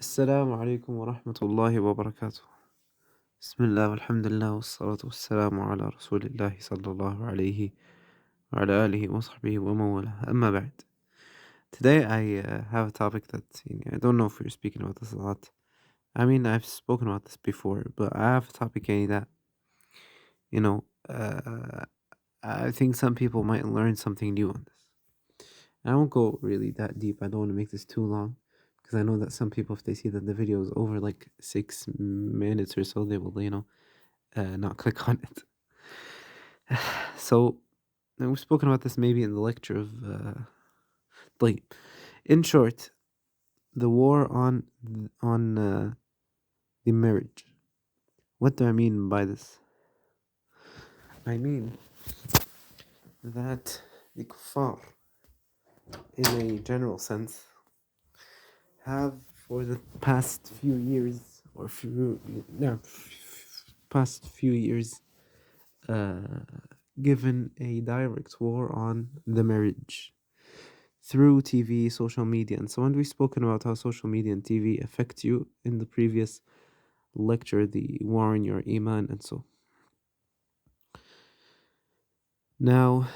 السلام عليكم ورحمة الله وبركاته. بسم الله والحمد لله والصلاة والسلام على رسول الله صلى الله عليه وعلى آله وصحبه ومن والاه. أما بعد. Today I have a topic that I don't know if we're speaking about this a lot. I mean, I've spoken about this before, but I have a topic that you know uh, I think some people might learn something new on this. I won't go really that deep. I don't want to make this too long because I know that some people, if they see that the video is over like 6 minutes or so, they will, not click on it. So, and we've spoken about this maybe in the lecture of, like, in short, the war on the marriage. What do I mean by this? I mean that the kuffar, in a general sense, have for the past few years past few years given a direct war on the marriage through TV, social media, and so on. We've spoken about how social media and TV affect you in the previous lecture, the war on your iman, and so. Now,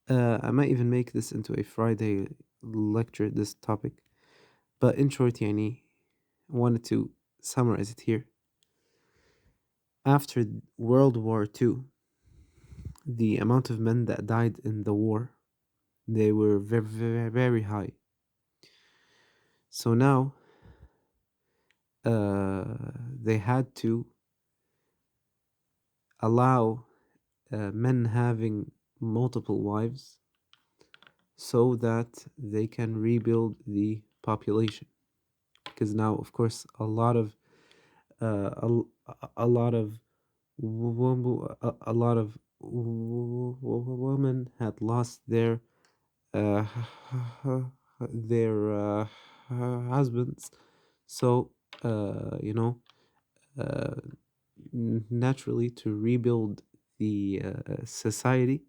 I might even make this into a Friday lecture, this topic, but in short, I wanted to summarize it here. After World War II, the amount of men that died in the war, they were very, very, very high. So now, they had to allow men having multiple wives so that they can rebuild the population. Because now, of course, a lot of women had lost their uh, their husbands, so uh, naturally to rebuild the society,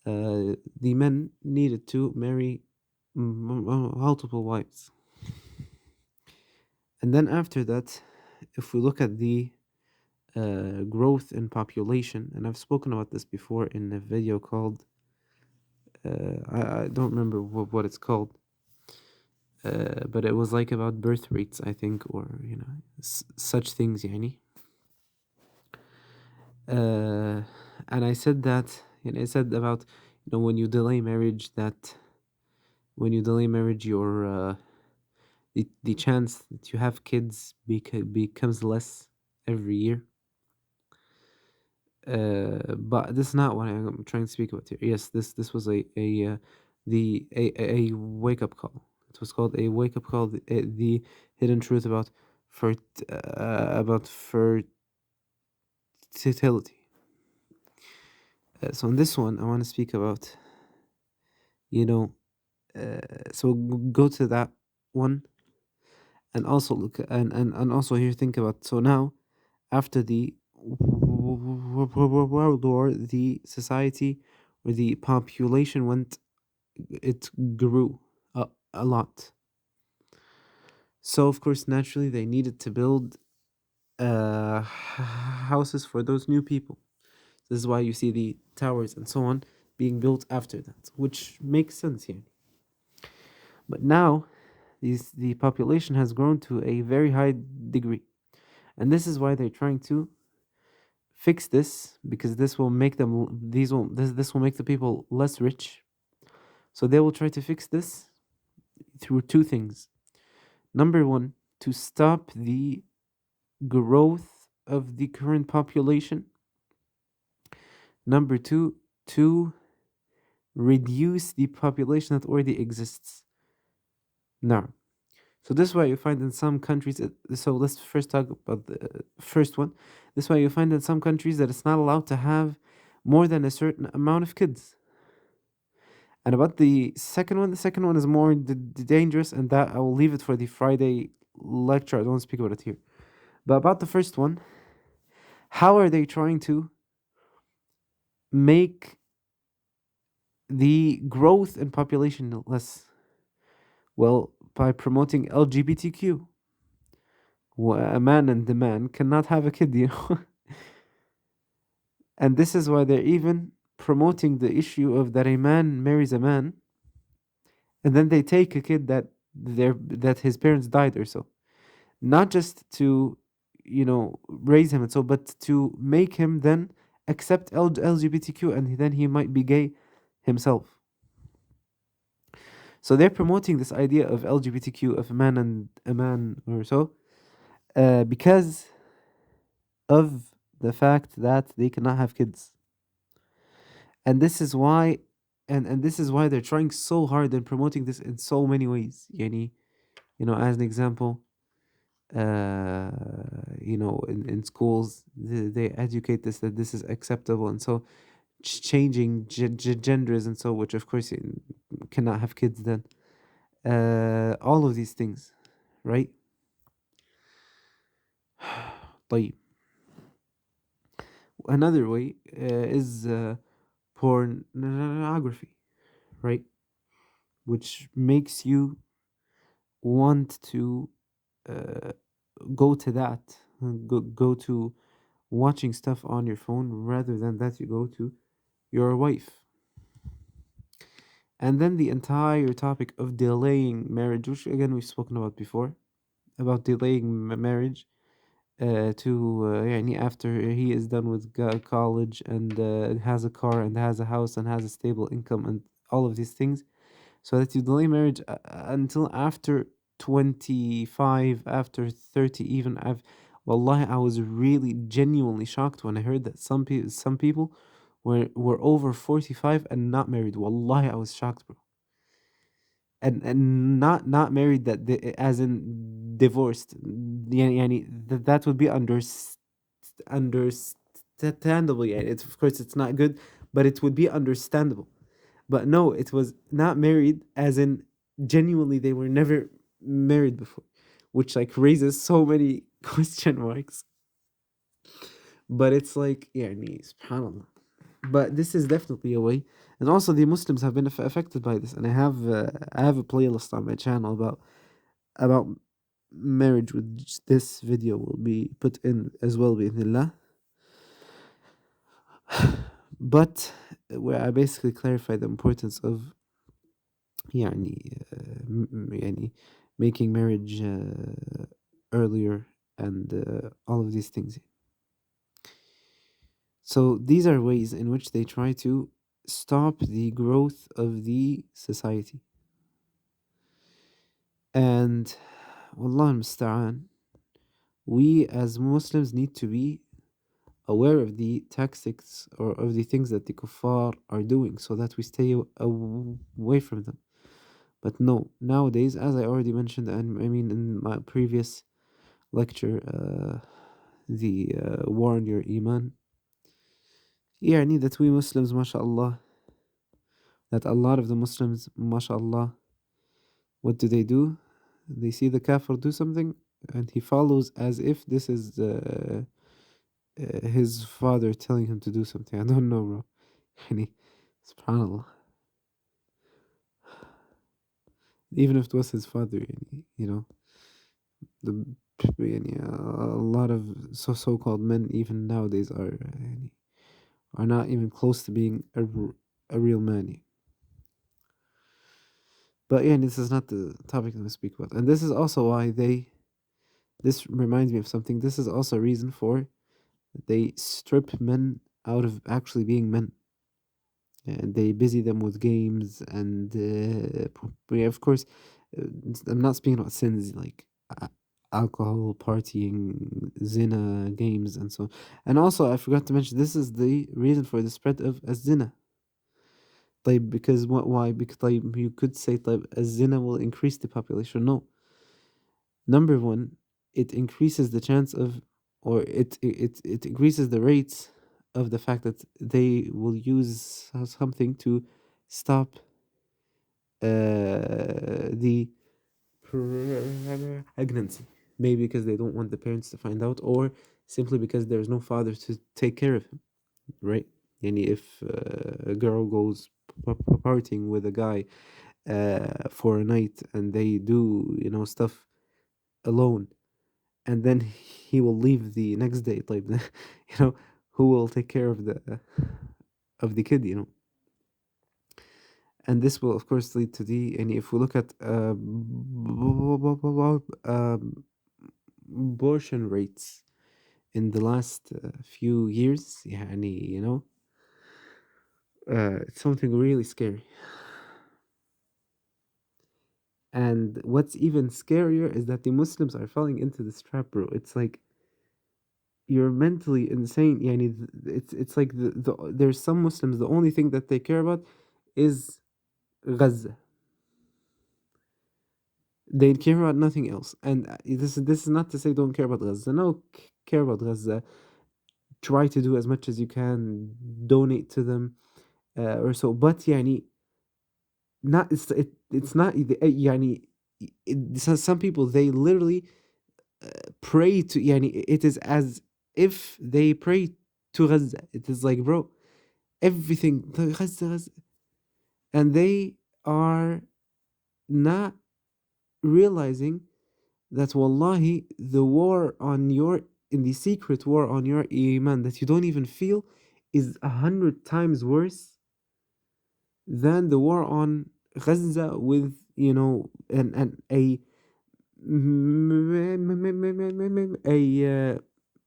the men needed to marry multiple wives. And then after that, if we look at the growth in population, and I've spoken about this before in a video called, I don't remember what it's called, but it was like about birth rates, I think, or such things, yani. And I said that, I said about, when you delay marriage, your the chance that you have kids becomes less every year. But this is not what I'm trying to speak about here. Yes, this was a wake up call. It was called a wake up call. The hidden truth about fertility. So in this one, I want to speak about, so go to that one, and also look and also here think about, so now after the World War, the society or the population it grew a lot. So of course, naturally, they needed to build houses for those new people. This is why you see the towers and so on being built after that, which makes sense here. But now, the population has grown to a very high degree, and this is why they're trying to fix this, because this will make this will make the people less rich. So they will try to fix this through two things. Number one, to stop the growth of the current population. Number two, to reduce the population that already exists. Now, so this is why you find in some countries, so let's first talk about the first one. This is why you find in some countries that it's not allowed to have more than a certain amount of kids. And about the second one is more dangerous, and that I will leave it for the Friday lecture. I don't want to speak about it here. But about the first one, how are they trying to make the growth in population less? Well, by promoting LGBTQ. A man and a man cannot have a kid, you know? And this is why they're even promoting the issue of that a man marries a man and then they take a kid that his parents died or so. Not just to, raise him and so, but to make him then accept LGBTQ and then he might be gay himself. So they're promoting this idea of LGBTQ, of a man and a man or so, because of the fact that they cannot have kids. And this is why and this is why they're trying so hard in promoting this in so many ways. Yani, as an example, in schools they educate this that this is acceptable, and so changing genders and so, which of course cannot have kids then. All of these things, right? طيب. Another way is pornography, right? Which makes you want to uh, go to that, go to watching stuff on your phone rather than that you go to your wife. And then the entire topic of delaying marriage, which again we've spoken about before, about delaying marriage to يعني after he is done with college and has a car and has a house and has a stable income and all of these things, so that you delay marriage until after 25, after 30 even. Wallahi, I was really genuinely shocked when I heard that some people were over 45 and not married. Wallahi, I was shocked, bro. And not married, that as in divorced. That would be understandable. Yeah, it's, of course it's not good, but it would be understandable. But no, it was not married, as in genuinely they were never married before, which like raises so many question marks. But it's like, yeah, subhanallah. But this is definitely a way, and also the Muslims have been affected by this. And I have a playlist on my channel about marriage, which this video will be put in as well, bi'idhnillah. But where I basically clarify the importance of يعني يعني making marriage earlier and all of these things. So these are ways in which they try to stop the growth of the society. And wallah musta'an, we as Muslims need to be aware of the tactics or of the things that the kuffar are doing, so that we stay away from them. But no, nowadays, as I already mentioned, and I mean in my previous lecture, the war on your iman, يعني that we Muslims, mashallah, that a lot of the Muslims, mashallah, what do? They see the kafir do something and he follows as if this is his father telling him to do something. I don't know, bro. يعني, subhanallah. Even if it was his father, the a lot of so-called men even nowadays are not even close to being a real man. But yeah, this is not the topic that we speak about. And this is also why this reminds me of something. This is also a reason for they strip men out of actually being men. And they busy them with games and yeah, of course, I'm not speaking about sins like alcohol, partying, zina, games, and so on. And also, I forgot to mention, this is the reason for the spread of zina. طيب, because what? Why? Because طيب, you could say طيب, zina will increase the population. No. Number one, it increases the chance of, or it increases the rates of the fact that they will use something to stop the pregnancy. Maybe because they don't want the parents to find out, or simply because there's no father to take care of him, right? Yani if a girl goes partying with a guy for a night, and they do, you know, stuff alone, and then he will leave the next day. Like, you know, who will take care of the kid? You know, and this will of course lead to the. And if we look at abortion rates in the last few years, يعني, you know, it's something really scary. And what's even scarier is that the Muslims are falling into this trap, bro. It's like you're mentally insane. Yani, it's like there's some Muslims, the only thing that they care about is Gaza. They care about nothing else. And this is not to say don't care about Gaza. No, care about Gaza. Try to do as much as you can. Donate to them, or so. But yani, not it's not yani. Some people, they literally pray to, yani, it is as if they pray to Gaza. It is like, bro, everything Gaza, Gaza, and they are not realizing that wallahi, the war on your, in the secret war on your iman that you don't even feel, is 100 times worse than the war on Gaza with, you know, and a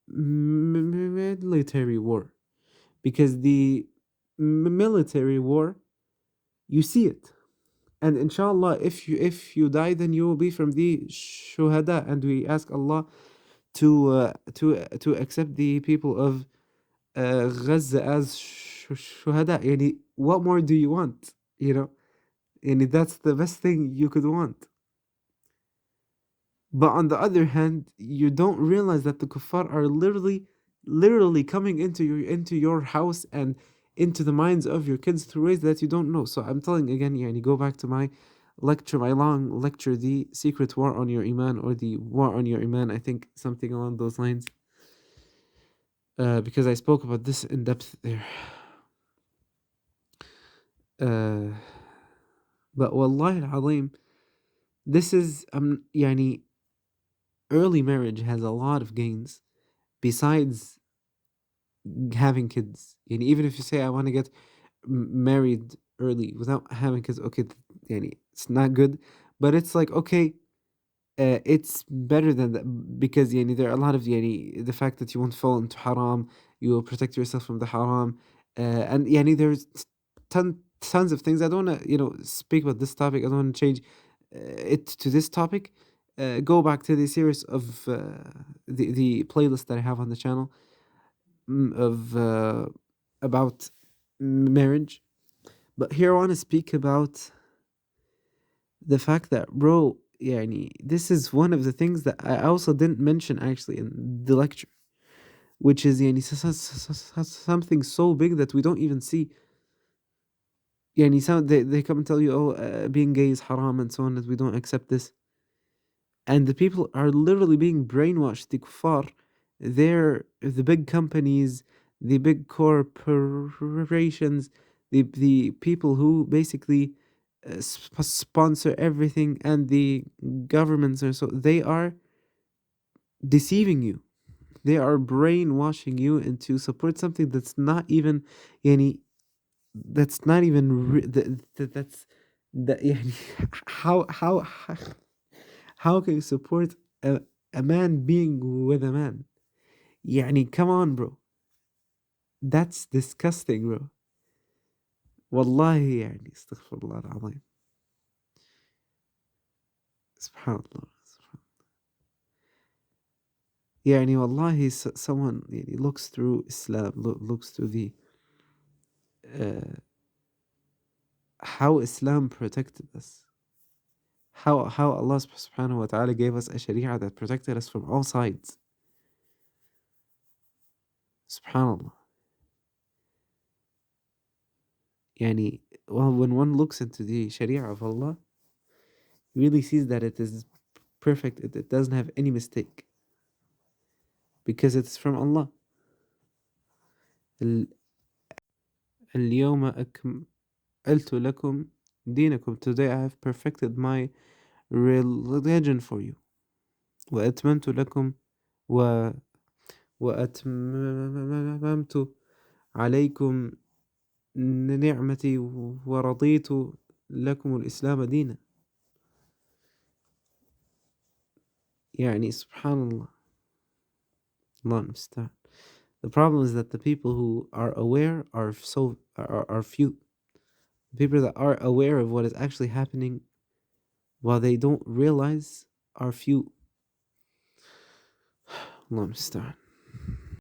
military war, because the military war, you see it, and inshallah, if you die, then you will be from the shuhada, and we ask Allah to accept the people of Gaza as shuhada. Yani, what more do you want? You know, yani, that's the best thing you could want. But on the other hand, you don't realize that the kuffar are literally coming into your house and into the minds of your kids through ways that you don't know. So I'm telling again, yani, go back to my lecture, my long lecture, the secret war on your iman, or the war on your iman. I think something along those lines. Because I spoke about this in depth there. Uh, but wallahi al-azim, this is yani, early marriage has a lot of gains besides having kids. And even if you say I want to get married early without having kids, okay, yani, it's not good, but it's like, okay, it's better than that, because yani, there are a lot of, yani, the fact that you won't fall into haram, you will protect yourself from the haram, and yani, there's tons of things. I don't want to, you know, speak about this topic. I don't want to change it to this topic. Go back to the series of the playlist that I have on the channel, of about marriage. But here I want to speak about the fact that, bro, yani, this is one of the things that I also didn't mention actually in the lecture, which is yani, something so big that we don't even see. Yani, they come and tell you, oh, being gay is haram and so on, that we don't accept this. And the people are literally being brainwashed. The kuffar, they're the big companies, the big corporations, the people who basically sponsor everything, and the governments are, so they are deceiving you. They are brainwashing you into support something that's not even, yani, that's not even that's that, yani, how can you support a man being with a man? يعني, come on, bro. That's disgusting, bro. والله يعني استغفر الله العظيم. سبحان الله. يعني والله, someone يعني looks through Islam, looks through the how Islam protected us. How Allah subhanahu wa ta'ala gave us a sharia that protected us from all sides. Subhanallah. Yani, well, when one looks into the sharia of Allah, really sees that it is perfect. It doesn't have any mistake, because it's from Allah. اليوم أكملت لكم دينكم. Today I have perfected my religion for you. وأتممت لكم و وأتممت عليكم نعمتي ورضيت لكم الإسلام دينا. يعني سبحان الله. Allah المستعان. The problem is that the people who are aware are few. The people that are aware of what is actually happening while they don't realize are few. Allah المستعان.